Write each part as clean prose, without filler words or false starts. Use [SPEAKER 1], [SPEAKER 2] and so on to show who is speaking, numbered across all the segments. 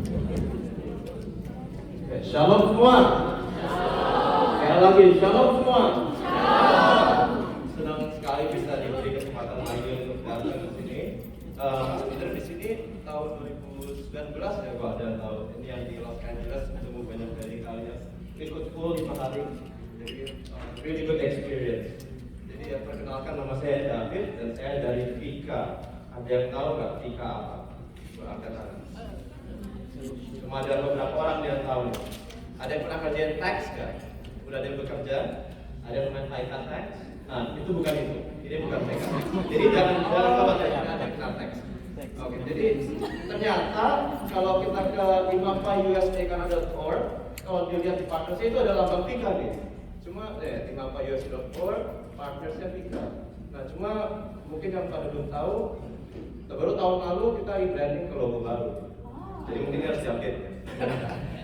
[SPEAKER 1] Oke, shalom semua. Sekali lagi, shalom semua. Senang sekali bisa diberi kesempatan lagi untuk datang ke sini. Sebenarnya di sini tahun 2019 ya, gua ada tahu ini yang di Los Angeles, ketemu banyak dari kalian. Ikut full 5 hari, jadi really good experience. Jadi perkenalkan, nama saya David dan saya dari Vika. Ada yang tahu nggak Vika apa? Angkat tangan. Cuma ada beberapa orang yang tahu nih. Ada yang pernah kerjain tax nggak? Udah ada yang bekerja? Ada yang pernah Taika tax? Nah, itu bukan itu. Ini bukan Taika tax. Jadi jangan khawatir, ada yang kenal tax. Oke, jadi ternyata kalau kita ke imapausa.org, kalau dilihat di partnersnya itu ada lambang Vika nih. Cuma imapausa.org, partnersnya Vika. Nah, cuma mungkin yang pada belum tahu, baru tahun lalu kita rebranding ke logo baru. Jadi mungkin harus update.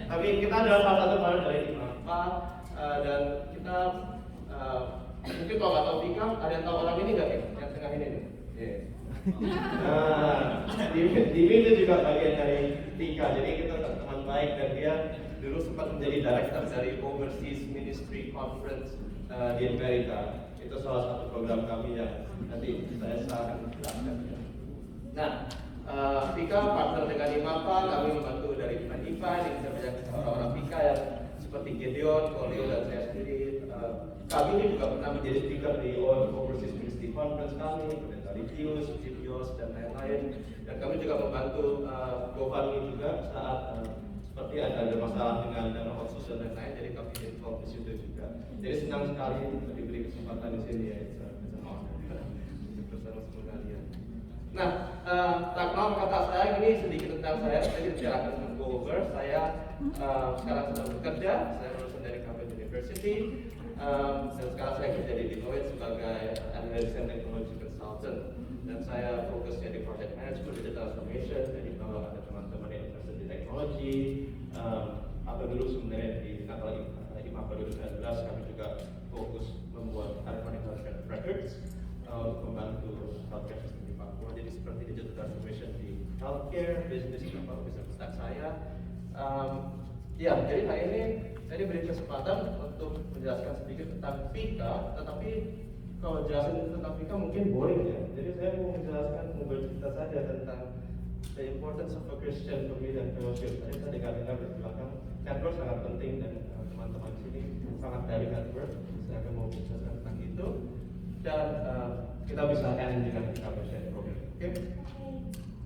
[SPEAKER 1] Tapi kita adalah salah satu partner dari Imapa, dan kita mungkin kalau nggak tahu Vika, ada yang tahu orang ini nggak nih? Yang tengah ini nih. Yeah. Nah, Dimi itu juga bagian dari Vika. Jadi kita teman baik dan dia dulu sempat menjadi director dari Overseas Ministry Conference di Amerika. Itu salah satu program kami yang nanti saya akan jelaskan. Nah, Vika partner dengan Imapa, kami membantu dari event ini bisa banyak orang-orang Vika yang seperti Gideon, Kolio, dan saya sendiri. Kami ini juga pernah menjadi speaker di Overseas Ministry Conference kami, dari Tius, Tibios, dan lain-lain. Dan kami juga membantu GoFundMe juga saat seperti ada masalah dengan dana otsus dan lain-lain, jadi kami involved di situ juga. Jadi senang sekali diberi kesempatan di sini ya, bersama semua kalian. Nah, tak mau kata saya ini sedikit tentang saya tidak akan go over. Saya sekarang sedang bekerja, saya lulusan dari Cambridge University, dan sekarang saya kerja di Deloitte sebagai Analytics and Technology Consultant. Dan saya fokusnya di Project Management, Digital Transformation. Jadi kalau ada teman-teman yang interest di teknologi, atau dulu sebenarnya di Natal Imapa 2019 kami juga fokus membuat electronic health records untuk membantu healthcare system di Papua. Jadi seperti digital transformation di healthcare, business stack saya. Ya, jadi hari ini saya diberi kesempatan untuk menjelaskan sedikit tentang Vika, tetapi kalau jelasin tentang Vika mungkin boring ya. Jadi saya mau menjelaskan, mau bercerita saja tentang the importance of a Christian community and fellowship. Tadi saya dengar di belakang, network sangat penting dan teman-teman di sini sangat dari network. Saya akan mau menjelaskan tentang itu dan kita bisa end dengan kita share program. Oke?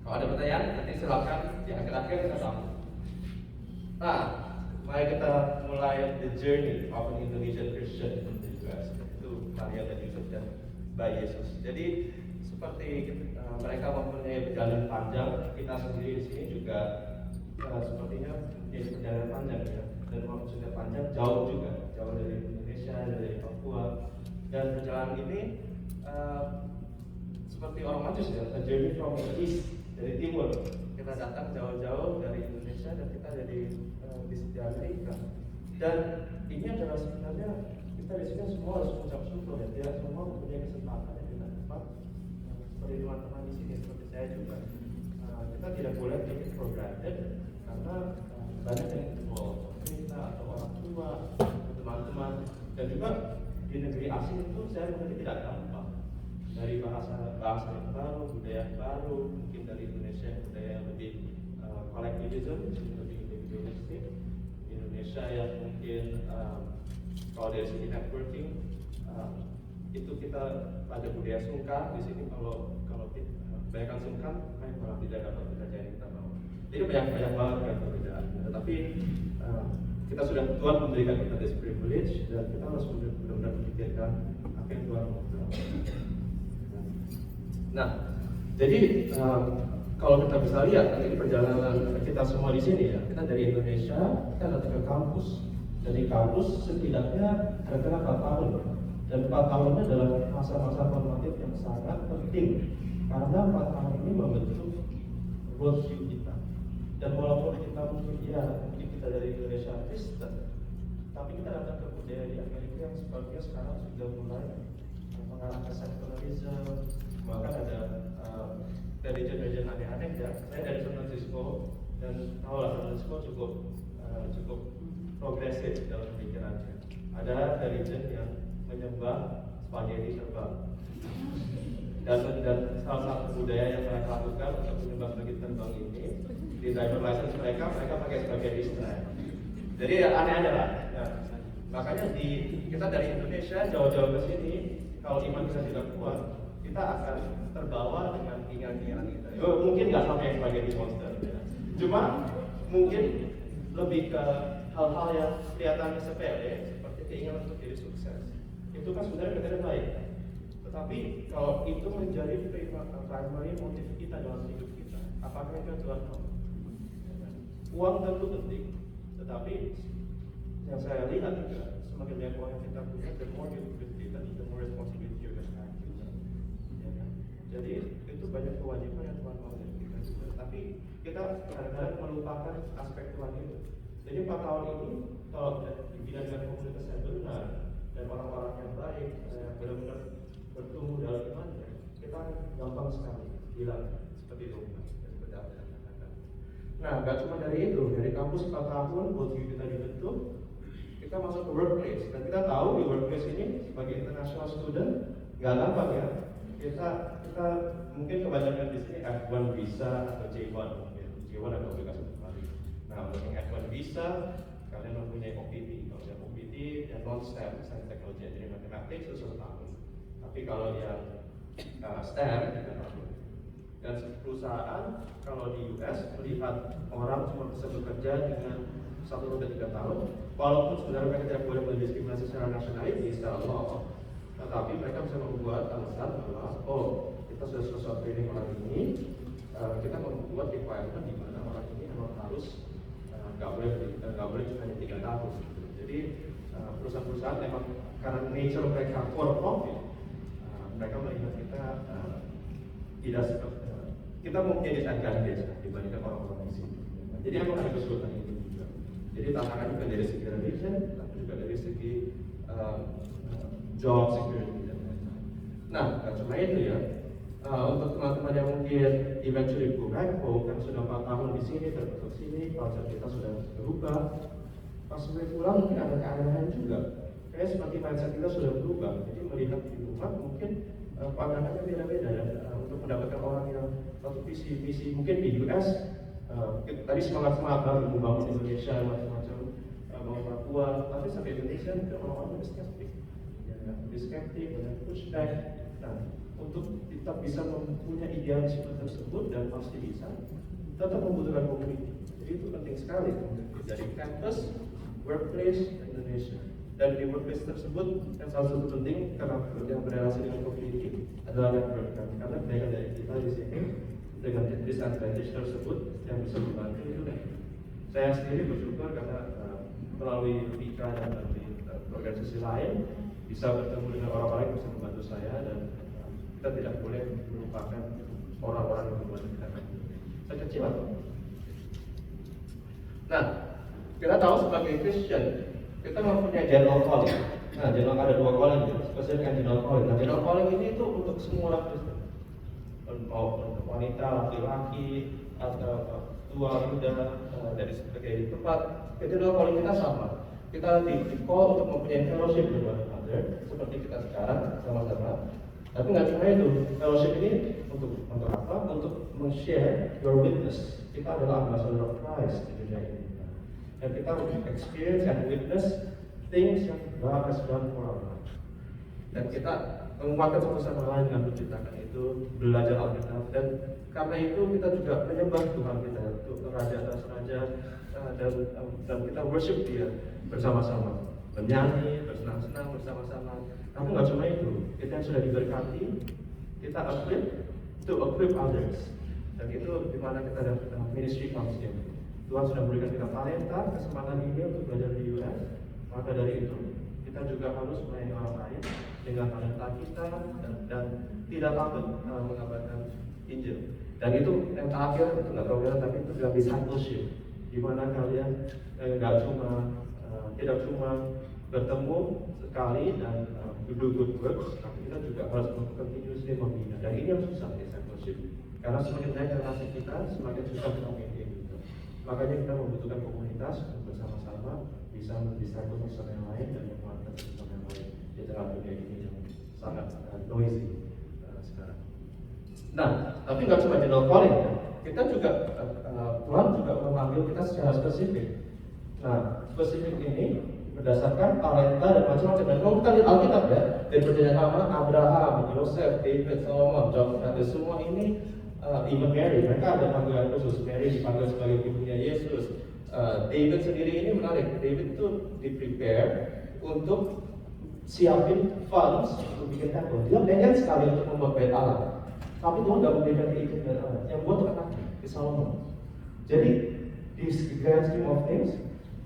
[SPEAKER 1] Kalau ada pertanyaan nanti silakan di akhir-akhir kita sambung. Nah, mari kita mulai the journey of an Indonesian Christian in the US. Itu Maria dan Yusuf dan Bayi Yesus. Jadi seperti mereka mempunyai perjalanan panjang, kita sendiri di sini juga sepertinya mempunyai perjalanan panjang ya. Dan maksudnya panjang, jauh juga, jauh dari Indonesia, dari Papua. Dan perjalanan ini seperti orang Majus ya, a journey from the east, dari timur. Kita datang jauh-jauh dari Indonesia dan kita jadi di Amerika. Dan ini adalah sebenarnya kita di sini semua harus mengucap syukur ya. Tidak semua mempunyai kesempatan yang kita dapat. Seperti teman-teman di sini, seperti saya juga. Kita tidak boleh take it for granted karena banyak yang involved, pemerintah atau orang tua, teman-teman, dan juga di negeri asing itu saya mungkin tidak gampang. Dari bahasa yang baru, budaya yang baru, mungkin dari Indonesia budaya yang lebih collectivism, lebih individualistik. Indonesia yang mungkin kalau dari segi networking itu kita pada budaya sungkan. Di sini kalau kebanyakan sungkan, orang tidak dapat bekerja yang kita mau. Jadi banyak banget kan perbedaan. Tetapi kita sudah, Tuhan memberikan kita this privilege dan kita harus benar-benar memikirkan apa yang Tuhan mau. Nah, jadi kalau kita bisa lihat ini perjalanan kita semua di sini ya, kita dari Indonesia, kita datang ke kampus. Dari kampus setidaknya kira-kira 4 tahun. Dan 4 tahunnya adalah masa-masa formatif yang sangat penting. Karena 4 tahun ini membentuk worldview kita. Dan walaupun kita mungkin kita dari Indonesia Kristen, tapi kita datang ke budaya di Amerika yang sepertinya sekarang sudah mulai mengarah ke secularism. Bahkan ada religion aneh-aneh ya. Saya dari San Francisco dan tahu lah San Francisco cukup progresif dalam pemikirannya. Ada religion yang menyembah spaghetti terbang, dan salah satu budaya yang mereka lakukan untuk menyembah spaghetti terbang ini di driver license mereka pakai spaghetti strap. Jadi aneh-aneh lah. Nah, makanya kita dari Indonesia jauh-jauh ke sini, kalau iman kita tidak kuat, kita akan terbawa dengan keinginan-keinginan kita. Mungkin nggak sampai spaghetti monster, ya. Cuma mungkin lebih ke hal-hal yang kelihatannya sepele, seperti keinginan untuk jadi sukses. Itu kan sebenarnya benar baik. Tetapi kalau itu menjadi primary motif kita dalam hidup kita, apakah itu Tuhan mau? Uang tentu penting, tetapi yang saya lihat juga semakin banyak uang yang kita punya, the more you kita, the more responsibility you can have. Ya kan? Jadi itu banyak kewajiban yang Tuhan mau dari kita juga. Tapi kita kadang-kadang melupakan aspek Tuhan itu. Jadi 4 tahun ini kalau dibina dengan komunitas yang benar dan orang-orang yang baik, benar-benar bertumbuh dalam imannya, kita gampang sekali hilang seperti itu. Nah, gak cuma dari itu, dari kampus 4 tahun, worldview kita dibentuk, kita masuk ke workplace, dan kita tahu di workplace ini sebagai international student gak gampang ya. Kita mungkin kebanyakan di sini F1 visa atau J1 mungkin, J1 atau aplikasi kembali. Nah, untuk yang F1 visa, kalian mempunyai OPT, kalau yang OPT dan non-STEM, Science Technology, jadi matematik itu 1 tahun. Tapi kalau yang STEM, 3 tahun. Dan perusahaan kalau di US melihat orang cuma bisa bekerja dengan 1 sampai 3 tahun, walaupun sebenarnya mereka tidak boleh mendiskriminasi secara nationality, secara law, tetapi mereka bisa membuat alasan bahwa kita sudah selesai training orang ini, kita membuat requirement di mana orang ini memang harus nggak boleh cuma 3 tahun. Jadi perusahaan-perusahaan memang karena nature mereka for profit, mereka melihat kita tidak seperti kita mempunyai disadvantage dibandingkan orang-orang di sini. Jadi memang ada kesulitan itu juga. Jadi tantangan juga dari segi religion, tapi juga dari segi job security dan lain-lain. Nah, gak cuma itu ya. Untuk teman-teman yang mungkin eventually go back home, yang sudah 4 tahun di sini, terbentuk sini, culture kita sudah berubah. Pas sampai pulang mungkin ada keanehan juga. Kayak seperti mindset kita sudah berubah. Jadi melihat di rumah mungkin pandangannya beda-beda ya. Untuk mendapatkan orang yang satu visi mungkin di US tadi semangat banget membangun Indonesia macam-macam, bangun Papua, tapi sampai Indonesia mungkin orang-orang lebih skeptik, ya, lebih skeptik, banyak pushback. Nah, untuk tetap bisa mempunyai idealisme tersebut dan pasti bisa, tetap membutuhkan community. Jadi itu penting sekali dari campus, workplace, Indonesia. Dan di workplace tersebut yang salah satu penting karena yang berrelasi dengan community adalah network, karena mereka dari kita di sini dengan disadvantage tersebut yang bisa membantu itu. Saya sendiri bersyukur karena melalui Vika dan melalui organisasi lain bisa bertemu dengan orang-orang yang bisa membantu saya, dan kita tidak boleh melupakan orang-orang yang membantu kita. Saya kecil atau? Nah, kita tahu sebagai Christian kita mempunyai general calling. Nah, general ada 2 calling, spesial dengan general calling. Nah, general calling ini itu untuk semua orang Kristen, untuk wanita, laki-laki, atau tua, muda, dari sebagai tempat. General calling kita sama. Kita di call untuk mempunyai fellowship dengan other, seperti kita sekarang sama-sama. Tapi nggak cuma itu, fellowship ini untuk apa? Untuk men-share your witness. Kita adalah ambassador of Christ di dunia ini. Dan kita experience and witness things yang God has done for our life. Dan kita menguatkan satu sama lain dengan menciptakan itu, belajar Alkitab, dan karena itu kita juga menyembah Tuhan kita, untuk Raja atas Raja, dan kita worship Dia bersama-sama, menyanyi, bersenang-senang bersama-sama. Tapi nggak cuma itu, kita yang sudah diberkati, kita equip others, dan itu dimana kita ada ministry function. Tuhan sudah memberikan kita talenta, kesempatan ini untuk belajar di US. Maka dari itu, kita juga harus melayani orang lain dengan talenta kita dan tidak takut mengabarkan Injil. Dan itu yang terakhir, itu nggak tahu tapi itu juga discipleship, di mana kalian tidak cuma bertemu sekali dan do good works, tapi kita juga harus continuously membina. Dan ini yang susah discipleship, karena semakin banyak relasi kita, semakin susah kita maintain juga.
[SPEAKER 2] Makanya kita membutuhkan komunitas untuk bersama-sama bisa mendiskusikan satu yang lain dan menguatkan satu yang lain di tengah dunia ini yang sangat noisy sekarang. Nah, tapi nggak cuma general calling ya. Kita juga Tuhan juga memanggil kita secara spesifik. Nah, spesifik ini berdasarkan talenta dan macam-macam. Dan kalau kita lihat Alkitab ya, dari perjanjian lama, Abraham, Yosef, David, Solomon, Job, semua ini, even Mary, mereka ada panggilan khusus. Mary dipanggil sebagai ibunya Yesus. David sendiri ini menarik. David itu di-prepare untuk siapin funds untuk bikin temple. Dia pengen sekali untuk membuat bait Allah. Tapi Tuhan nggak memberikan izin dari Allah. Yang buat itu anaknya, di Solomon. Jadi di grand scheme of things,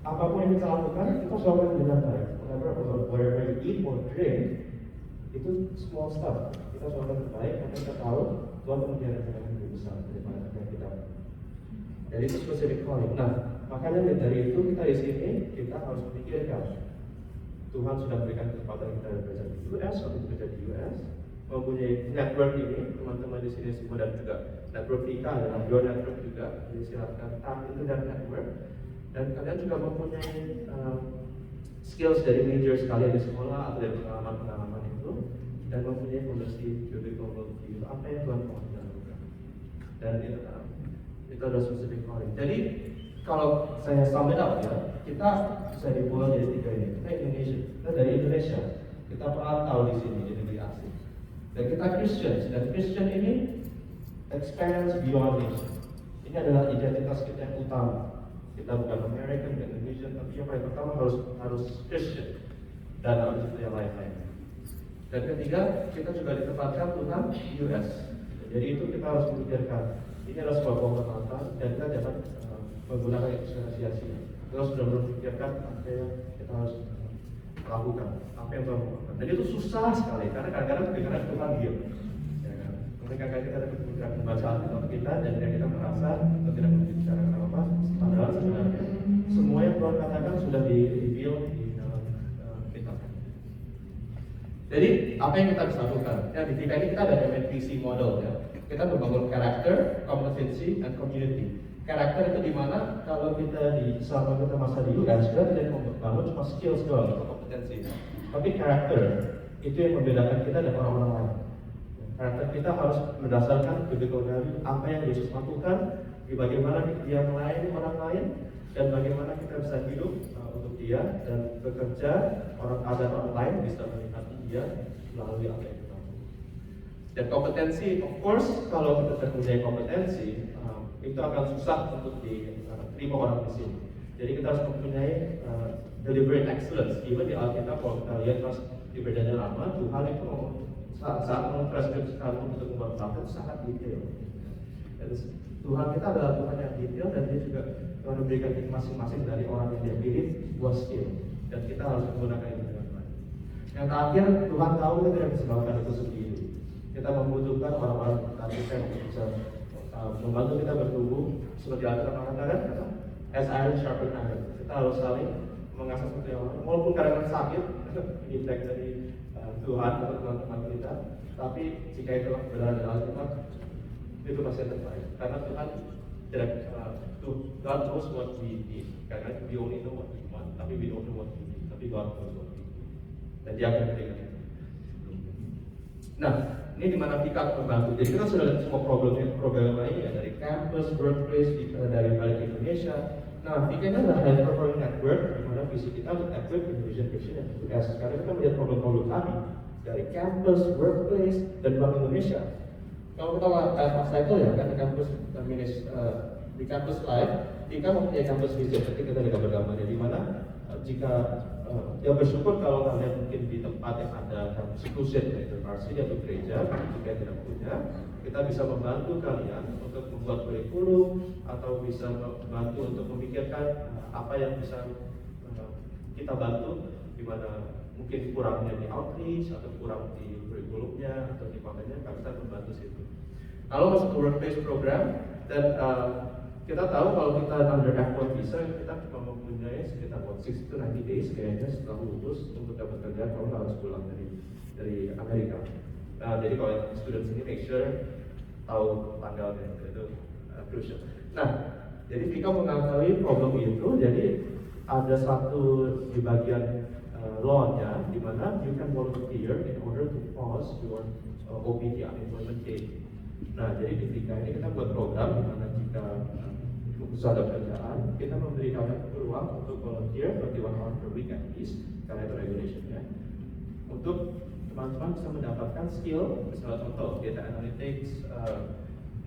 [SPEAKER 2] apapun yang kita lakukan, kita selalu akan dengan baik. Whatever you eat or drink, itu small stuff. Kita selalu akan terbaik karena kita tahu Tuhan punya rencana yang lebih besar daripada apa yang kita. Jadi itu specific calling. Nah, makanya dari itu kita di sini kita harus memikirkan Tuhan sudah berikan kesempatan kita bekerja di US atau bekerja di US, mempunyai network ini, teman-teman di sini semua dan juga network kita adalah your network juga. Jadi silakan tap into that network. Dan kalian juga mempunyai skills dari major sekalian di sekolah atau dari pengalaman-pengalaman itu, dan mempunyai fondasi biblical worldview apa yang Tuhan mau kita lakukan. Dan itu adalah specific calling. Jadi kalau saya sum it up ya, kita bisa dibuat jadi tiga ini. Kita Indonesia, kita dari Indonesia, kita perantau di sini di negeri asing. Dan kita Christians, dan Christian ini expands beyond nation. Ini adalah identitas kita yang utama. Kita bukan American, bukan Indonesian, tapi yang paling pertama harus Christian, dan habis itu yang lain-lain. Dan ketiga, kita juga ditempatkan Tuhan US. Jadi itu kita harus memikirkan. Ini adalah sebuah kehormatan dan kita jangan menggunakan itu secara sia-sia. Kita sudah memikirkan apa yang kita harus lakukan, apa yang Tuhan lakukan. Dan itu susah sekali karena kadang-kadang pikiran Tuhan diam. Ya kan? Kadang-kadang kita tidak membaca Alkitab kita dan kita merasa kita tidak membicarakan apa-apa. Padahal sebenarnya semua yang Tuhan katakan sudah di-reveal di dalam kitab. Jadi apa yang kita bisa lakukan? Ya, di kita ini kita ada MNPC model ya. Kita membangun karakter, competency, and community. Karakter itu di mana kalau kita selama kita masa di US kita tidak membangun cuma skills doang atau kompetensi. Tapi karakter itu yang membedakan kita dari orang-orang lain. Karakter kita harus berdasarkan biblical value, apa yang Yesus lakukan, bagaimana dia melayani orang lain, dan bagaimana kita bisa hidup untuk dia dan bekerja orang lain bisa melihat dia melalui apa yang kita lakukan. Dan kompetensi, of course, kalau kita mempunyai kompetensi, itu akan susah untuk diterima orang di sini. Jadi kita harus mempunyai deliberate excellence. Even di Alkitab kalau kita lihat pas di Perjanjian Lama, Tuhan itu saat mempreskripsikan untuk membuat bangsa itu sangat detail. Dan Tuhan kita adalah Tuhan yang detail dan dia juga Tuhan memberikan masing-masing dari orang yang dia pilih buat skill. Dan kita harus menggunakan itu dengan baik. Yang terakhir, Tuhan tahu kita tidak bisa melakukan itu sendiri. Kita membutuhkan orang-orang kita yang bisa membantu kita bertumbuh seperti Alkitab mengatakan, as iron sharpen iron. Kita harus saling mengasah satu yang lain. Walaupun kadang-kadang sakit, feedback dari Tuhan atau teman-teman kita, tapi jika itu benar dari Alkitab, itu pasti yang terbaik. Karena Tuhan tidak God knows what we need. Karena we only know what we want, tapi we don't know what we need. Tapi God knows what we need. Dan Dia akan memberikan itu. Nah, ini dimana kita akan membantu. Jadi kita sudah lihat semua program ini ya, dari campus, workplace, dari balik Indonesia. Nah, ini adalah high performing network di mana visi kita untuk equip Indonesian Christian yang US. Sekarang kita melihat problem-problem tadi dari campus, workplace, dan Bank Indonesia. Kalau kita pas itu ya kan di campus live, kita mempunyai campus visit. Nanti kita lihat gambar-gambarnya di mana jika ya bersyukur kalau kalian mungkin di tempat yang ada campus visit, yaitu varsity atau gereja, jika tidak punya, kita bisa membantu kalian untuk membuat kurikulum atau bisa membantu untuk memikirkan apa yang bisa kita bantu, di mana mungkin kurangnya di outreach atau kurang di kurikulumnya atau di kontennya, kami bisa membantu situ. Kalau masuk ke workplace program dan kita tahu kalau kita under F1 visa kita cuma mempunyai sekitar 6 to 90 days kayaknya setelah lulus untuk dapat kerja kalau harus pulang dari Amerika. Jadi kalau student sini make sure tahu tanggalnya itu crucial. Nah, Jadi Vika mengakui problem itu, jadi ada satu di bagian law-nya di mana you can volunteer in order to pause your OPT unemployment date. Nah, jadi di Vika ini kita buat program di mana jika susah ada pekerjaan, kita memberi kalian peluang untuk volunteer 21 hours per week at least, karena itu regulationnya, untuk teman-teman bisa mendapatkan skill, misalnya contoh data analytics,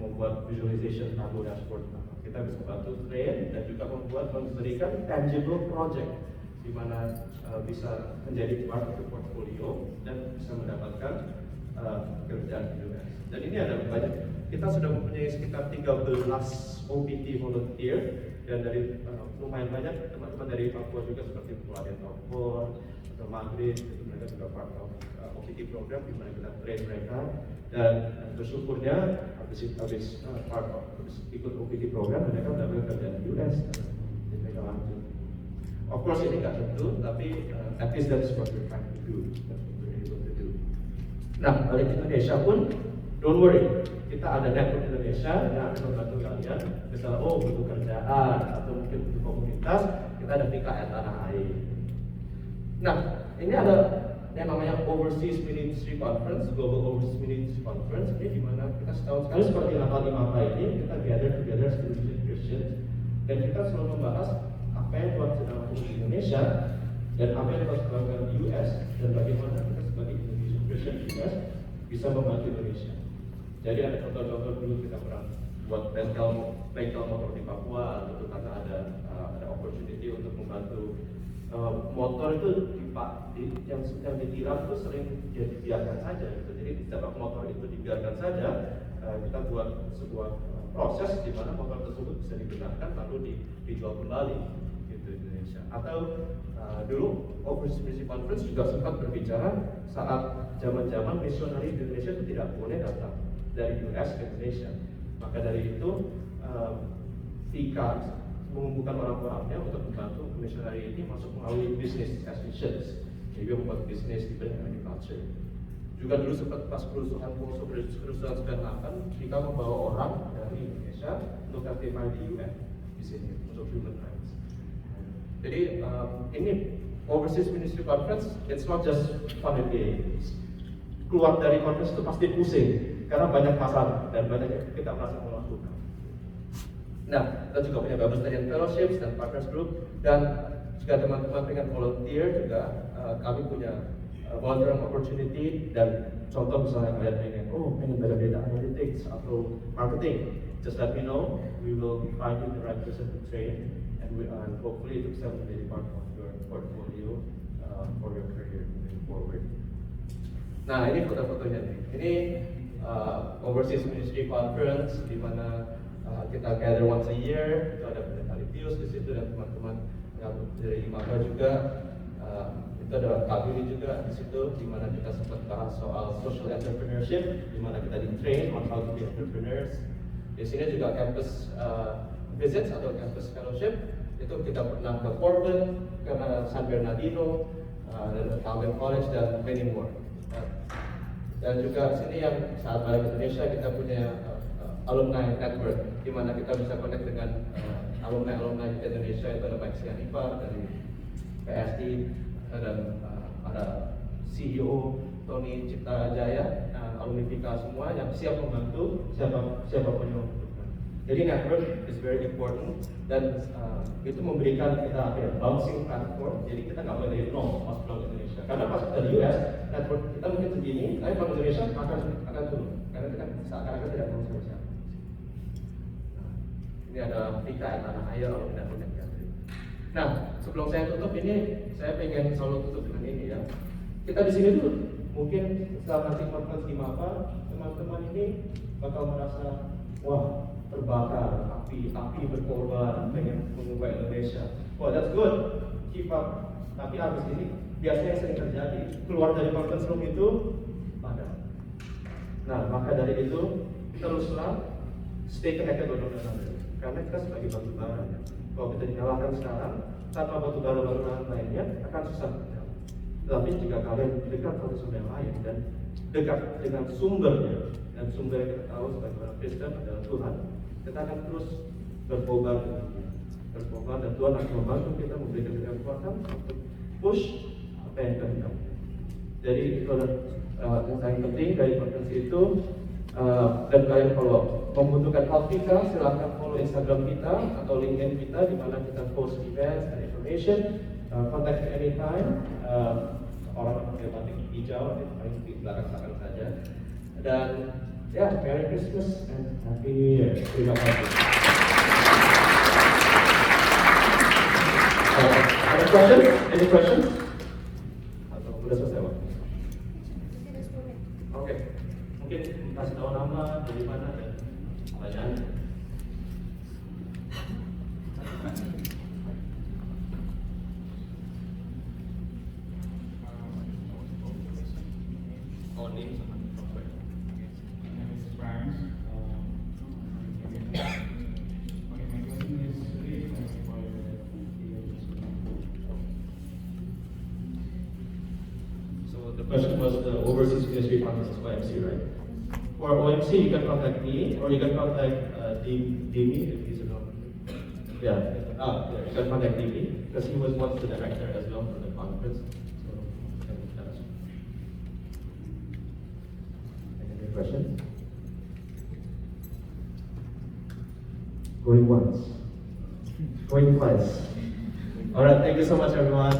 [SPEAKER 2] membuat visualization tableau dashboard. Kita bisa bantu train dan juga memberikan tangible project di mana bisa menjadi part of the portfolio dan bisa mendapatkan pekerjaan di US. Dan ini ada banyak, kita sudah mempunyai sekitar 13 OPT volunteer dan dari lumayan banyak teman-teman dari Papua juga seperti Pelatihan Papua atau Madrid, itu mereka juga part of OPT program di mana kita train mereka dan bersyukurnya habis ikut OPT program mereka mendapatkan kerjaan di US dan mereka lanjut. Of course ini nggak tentu, tapi at least that's what we're trying to do, that's what we're able to do. Nah, balik ke Indonesia pun, don't worry, kita ada network Indonesia yang akan membantu kalian. Misalnya, butuh kerjaan atau mungkin butuh komunitas, kita ada PKN tanah air. Nah, ini ada yang namanya Overseas Ministry Conference, Global Overseas Ministry Conference. Ini dimana kita setahun sekali seperti Natal di Mata ini, kita gather together student Christians dan kita selalu membahas apa yang Tuhan sedang lakukan di Indonesia dan apa yang Tuhan sedang lakukan di US dan bagaimana kita sebagai Indonesian Christian di US bisa membantu Indonesia. Jadi ada contoh-contoh dulu kita pernah buat bengkel motor di Papua, itu karena ada opportunity untuk membantu motor itu yang ditilang itu sering dibiarkan saja. Gitu. Jadi setiap motor itu dibiarkan saja, kita buat sebuah proses di mana motor tersebut bisa digunakan lalu dijual kembali gitu di Indonesia. Atau dulu Overseas Ministry Conference juga sempat berbicara saat zaman-zaman misionari di Indonesia itu tidak boleh datang dari US ke Indonesia. Maka dari itu Vika mengumpulkan orang-orangnya untuk membantu misionari ini masuk melalui business as missions. Jadi dia membuat bisnis di bidang agriculture. Juga dulu sempat pas kerusuhan Poso, kerusuhan 98, Vika membawa orang dari Indonesia untuk testify di UN di sini untuk human rights. Jadi ini Overseas Ministry Conference, it's not just fun and games. Keluar dari conference itu pasti pusing karena banyak masalah dan banyak yang kita merasa melakukan. Nah, kita juga punya Bible Study and Fellowships dan Partners Group, dan jika teman-teman pengen volunteer juga, kami punya volunteer opportunity. Dan contoh misalnya kalian pengen belajar data analytics atau marketing, just let me know, we will find you the right person to train, and hopefully itu bisa menjadi part of your portfolio for your career moving forward. Nah, ini foto-fotonya nih. Ini Overseas Ministry Conference di mana kita gather once a year. Itu ada Pendeta Livius di situ dan teman-teman yang dari IMAKA juga. Itu ada Kak Billy juga di situ, di mana kita sempat bahas soal social entrepreneurship, di mana kita di-train on how to be entrepreneurs. Di sini juga campus visits atau campus fellowship. Itu kita pernah ke Portland, ke San Bernardino, dan Calvin College dan many more. Dan juga sini yang saat balik ke Indonesia kita punya alumni network, di mana kita bisa connect dengan alumni di Indonesia. Itu ada Pak Sianipar dari PSI dan ada CEO Tony Cipta Jaya, alumni Vika semua yang siap membantu siapapun yang membutuhkan. Jadi network is very important dan itu memberikan kita bouncing platform. Jadi kita nggak boleh dari nol masuk ke Indonesia. Karena pas kita di US, network kita mungkin segini, tapi kalau Indonesia akan turun. Karena kita seakan-akan tidak mau siapa-siapa. Ini ada Vika yang tanah air kalau tidak punya gathering. Nah, sebelum saya tutup ini, saya pengen selalu tutup dengan ini ya. Kita di sini tuh mungkin setelah nanti conference di MAPA, teman-teman ini bakal merasa wah terbakar, api berkorban, pengen mengubah Indonesia. Wah, that's good, keep up. Tapi habis ini biasanya sering terjadi keluar dari conference room itu padam. Nah, maka dari itu teruslah stay connected dengan another. Karena kita sebagai batu bara ya. Kalau kita dinyalakan sekarang, tanpa batu bara lainnya akan susah. Tapi jika kalian dekat satu sama yang lain dan dekat dengan sumbernya, dan sumber yang kita tahu sebagai orang Kristen adalah Tuhan, kita akan terus berkobar dan Tuhan akan membantu kita memberikan kekuatan untuk push apa yang kehendak. Jadi itu adalah yang paling penting dari konferensi itu. Dan kalian kalau membutuhkan help kita, silahkan follow Instagram kita atau LinkedIn kita di mana kita post events and information. Contact me anytime. Orang pakai batik hijau, paling di belakang saja. Dan ya, Merry Christmas and Happy New Year. Terima kasih. Ada questions? Any questions? Atau udah selesai waktu? Oke, mungkin kasih tahu nama, dari mana dan pertanyaan. Oh, name sama. So the question was the Overseas Ministry Conference, OMC, right? For OMC, you can contact me, or you can contact Dimi if he's a donor. Yeah, you can contact Dimi because he was once the director as well for the conference. So, can ask. Any questions? Going once, going twice. All right, thank you so much, everyone.